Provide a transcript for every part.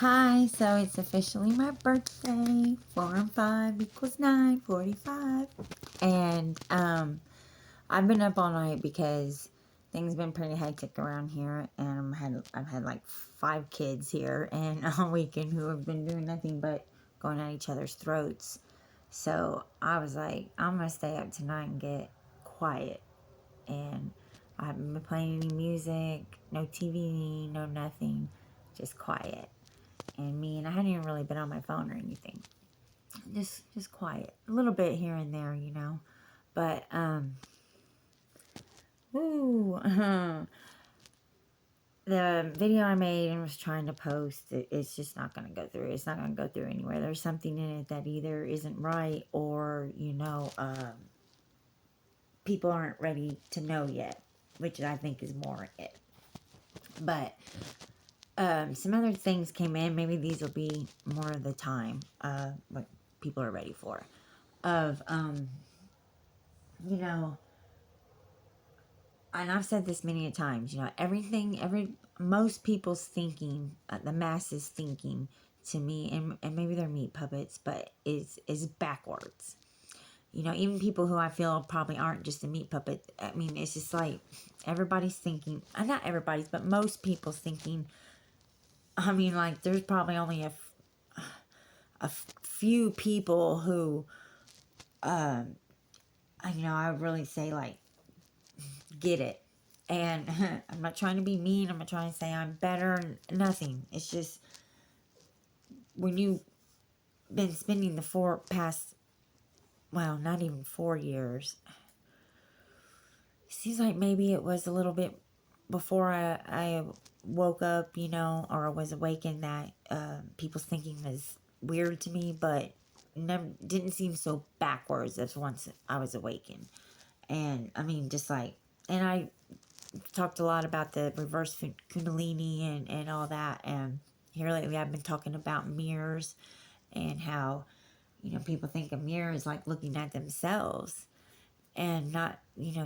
Hi, so it's officially my birthday. 4 and 5 equals 9, 45. And I've been up all night because things been pretty hectic around here, and I've had like 5 kids here and all weekend who have been doing nothing but going at each other's throats. So I was like, I'm gonna stay up tonight and get quiet. And I haven't been playing any music, no TV, no nothing, just quiet. And I hadn't even really been on my phone or anything. Just quiet. A little bit here and there, you know. But ooh, the video I made and was trying to post, it's just not going to go through. It's not going to go through anywhere. There's something in it that either isn't right or, people aren't ready to know yet, which I think is more it. But some other things came in. Maybe these will be more of the time, what people are ready for. Of, you know, and I've said this many times, most people's thinking, the masses thinking to me, and maybe they're meat puppets, but is backwards. Even people who I feel probably aren't just a meat puppet. I mean, it's just like everybody's thinking, not everybody's, but most people's thinking. I mean, like, there's probably only a few people who, I would really say, like, get it. And I'm not trying to be mean. I'm not trying to say I'm better. Nothing. It's just when you've been spending the past, well, not even 4 years. It seems like maybe it was a little bit before I woke up, or was awakened, that people's thinking was weird to me, but never didn't seem so backwards as once I was awakened. And I mean, just like, and I talked a lot about the reverse kundalini and all that. And here lately I've been talking about mirrors and how, people think a mirror is like looking at themselves and not,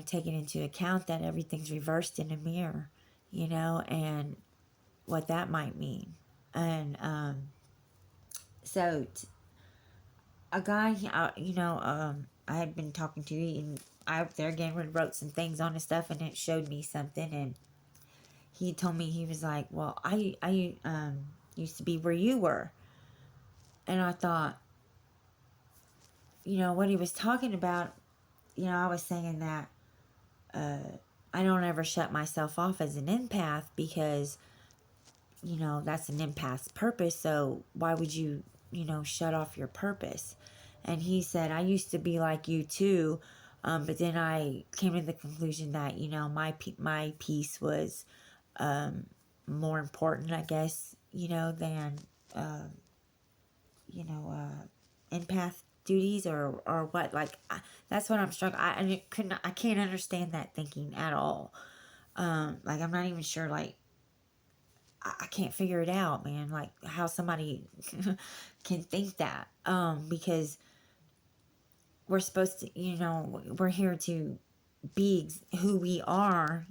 taking into account that everything's reversed in a mirror, and what that might mean. And so a guy, I had been talking to, and I up there again wrote some things on his stuff, and it showed me something. And he told me, he was like, well, I used to be where you were. And I thought, what he was talking about, I was saying that I don't ever shut myself off as an empath because, that's an empath's purpose. So why would you, shut off your purpose? And he said, I used to be like you too. But then I came to the conclusion that, my peace was more important, I guess, than, uh, empath duties or what. Like, that's what I'm struggling. I can't understand that thinking at all. Like, I'm not even sure, like, I can't figure it out, man. Like, how somebody can think that. Because we're supposed to, we're here to be who we are,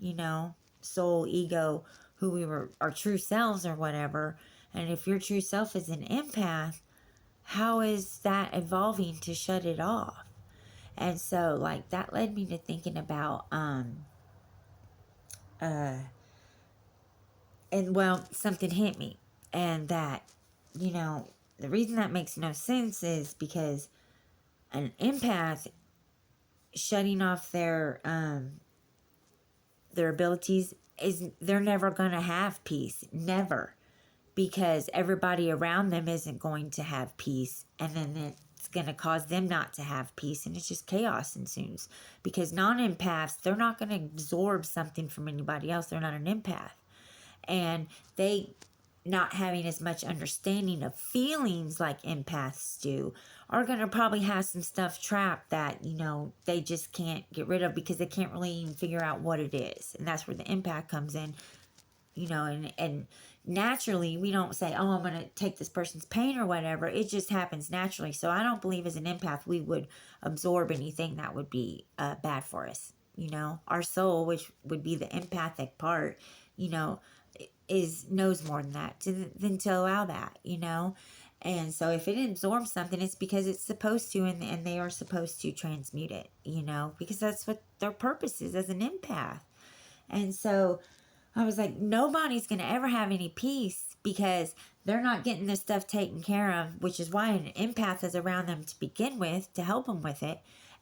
soul, ego, who we were, our true selves or whatever. And if your true self is an empath, how is that evolving to shut it off? And so, like, that led me to thinking about, and well, something hit me. And that, the reason that makes no sense is because an empath shutting off their abilities is, they're never going to have peace. Never. Because everybody around them isn't going to have peace, and then it's going to cause them not to have peace, and it's just chaos ensues. Because non-empaths, they're not going to absorb something from anybody else. They're not an empath. And they, not having as much understanding of feelings like empaths do, are going to probably have some stuff trapped that, they just can't get rid of because they can't really even figure out what it is. And that's where the empath comes in, and naturally we don't say, oh, I'm going to take this person's pain or whatever. It just happens naturally. So I don't believe as an empath we would absorb anything that would be bad for us. Our soul, which would be the empathic part, knows more than that than to allow that, And so if it absorbs something, it's because it's supposed to, and they are supposed to transmute it, because that's what their purpose is as an empath. And so I was like, nobody's going to ever have any peace because they're not getting this stuff taken care of, which is why an empath is around them to begin with, to help them with it.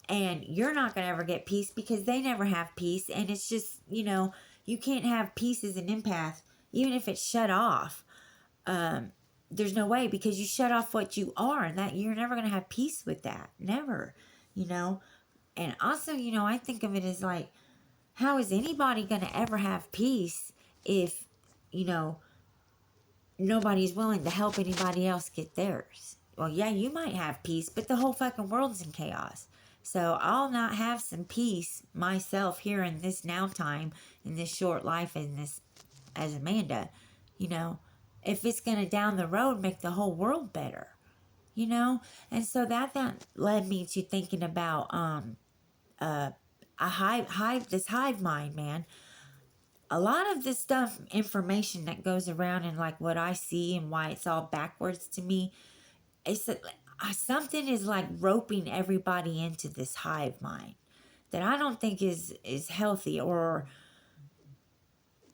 And you're not going to ever get peace because they never have peace. And it's just, you can't have peace as an empath, even if it's shut off. There's no way, because you shut off what you are, and that you're never going to have peace with that. Never, And also, I think of it as like, how is anybody going to ever have peace if, nobody's willing to help anybody else get theirs? Well, yeah, you might have peace, but the whole fucking world's in chaos. So I'll not have some peace myself here in this now time, in this short life, in this, as Amanda, if it's going to down the road make the whole world better, And so that led me to thinking about this hive mind, man. A lot of this stuff, information that goes around, and like what I see and why it's all backwards to me, it's something is like roping everybody into this hive mind that I don't think is healthy or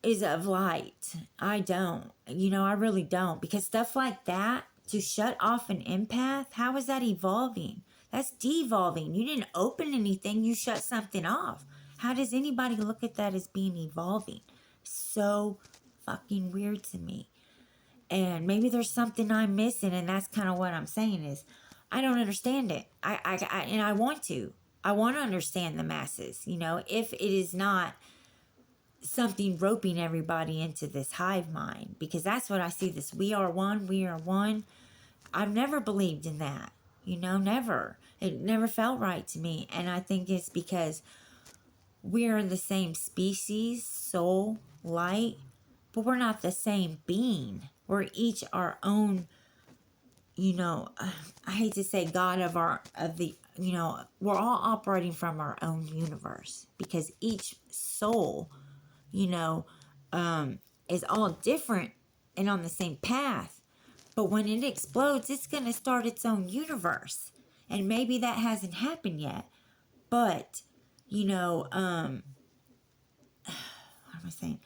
is of light. I don't. I really don't. Because stuff like that, to shut off an empath, how is that evolving? That's devolving. You didn't open anything, you shut something off. How does anybody look at that as being evolving? So fucking weird to me. And maybe there's something I'm missing, and that's kind of what I'm saying is, I don't understand it. And I want to. I want to understand the masses, if it is not something roping everybody into this hive mind, because that's what I see, this we are one. I've never believed in that, never. It never felt right to me. And I think it's because we're the same species, soul, light, but we're not the same being. We're each our own, I hate to say God we're all operating from our own universe, because each soul, is all different and on the same path. But when it explodes, it's going to start its own universe. And maybe that hasn't happened yet. But, what am I saying?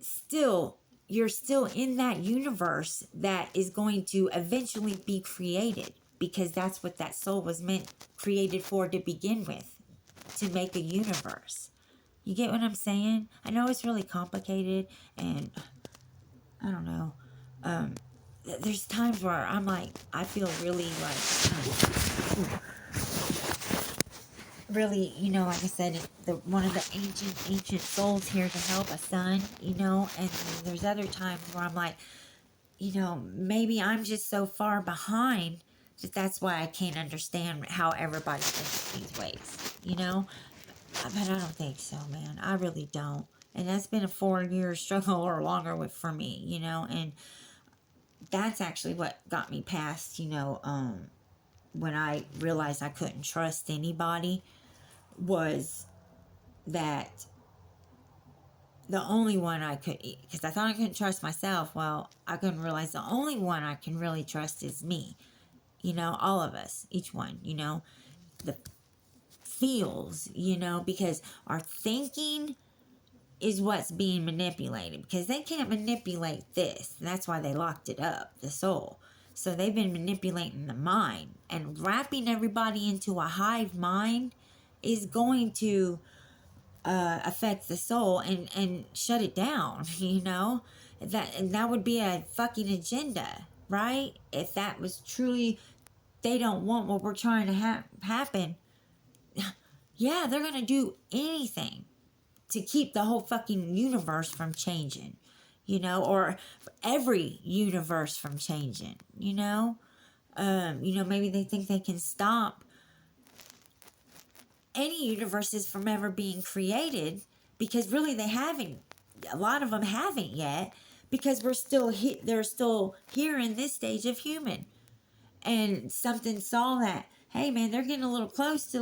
Still, you're still in that universe that is going to eventually be created, because that's what that soul was created for to begin with, to make a universe. You get what I'm saying? I know it's really complicated, and I don't know. There's times where I'm like, I feel really like, really, like I said, one of the ancient souls here to help a son, and there's other times where I'm like, maybe I'm just so far behind that's why I can't understand how everybody thinks these ways, But I don't think so, man. I really don't. And that's been a 4-year struggle or longer for me, and that's actually what got me past, when I realized I couldn't trust anybody, was that the only one I could, because I thought I couldn't trust myself. Well, I couldn't realize the only one I can really trust is me. All of us, each one, the feels, because our thinking is what's being manipulated, because they can't manipulate this. That's why they locked it up, the soul. So they've been manipulating the mind, and wrapping everybody into a hive mind is going to affect the soul and shut it down, that would be a fucking agenda, right? If that was truly, they don't want what we're trying to happen, yeah, they're gonna do anything to keep the whole fucking universe from changing, or every universe from changing, maybe they think they can stop any universes from ever being created, because really they haven't. A lot of them haven't yet, because they're still here in this stage of human. And something saw that, hey man, they're getting a little close to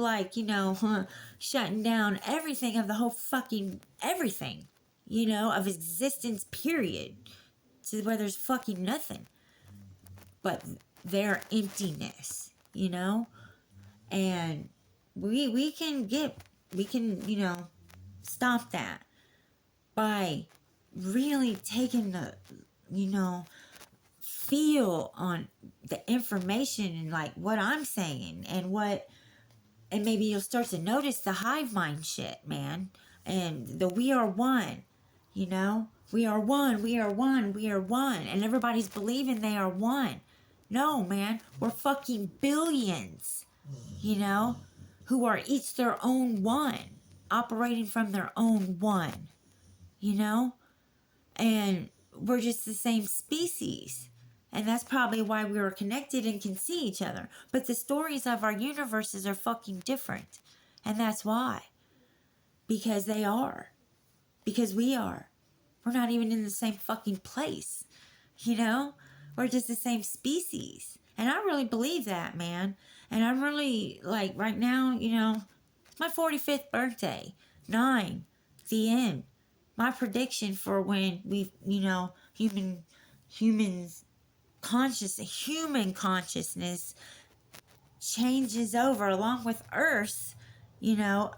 shutting down everything of the whole fucking everything, you know, of existence, period, to where there's fucking nothing but their emptiness, you know? And we can you know, stop that by really taking the, you know, feel on the information and like what I'm saying and what, and maybe you'll start to notice the hive mind shit, man. And the we are one, you know? We are one, we are one, we are one. And everybody's believing they are one. No, man, we're fucking billions, you know, who are each their own one, operating from their own one, you know? And we're just the same species. And that's probably why we were connected and can see each other. But the stories of our universes are fucking different. And that's why. Because they are. Because we are. We're not even in the same fucking place. You know? We're just the same species. And I really believe that, man. And I'm really, like, right now, you know, it's my 45th birthday. 9. The end. My prediction for when we, you know, human consciousness changes over along with Earth, you know,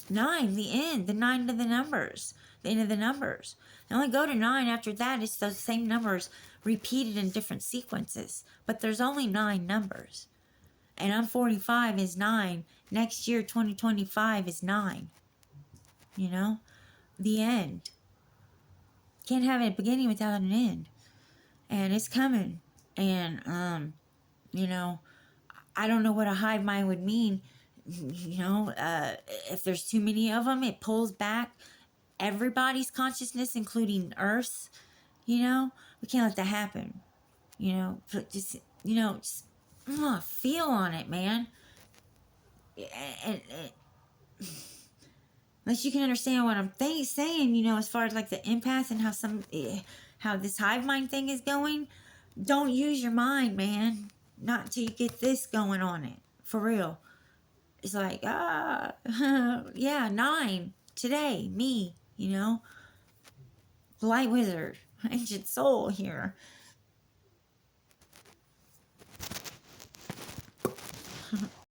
9, the end, the 9 to the numbers, the end of the numbers. They only go to 9 after that. It's those same numbers repeated in different sequences, but there's only 9 numbers. And I'm 45 is 9. Next year, 2025 is 9. You know? The end. Can't have a beginning without an end. And it's coming. And, you know, I don't know what a hive mind would mean. You know, if there's too many of them, it pulls back everybody's consciousness, including Earth's. You know, we can't let that happen. You know, just, you know, just feel on it, man. And unless you can understand what I'm saying, you know, as far as like the empath and how this hive mind thing is going, don't use your mind, man. Not until you get this going on it. For real. It's like, yeah, 9 today, me, you know, Lightwizard, ancient soul here.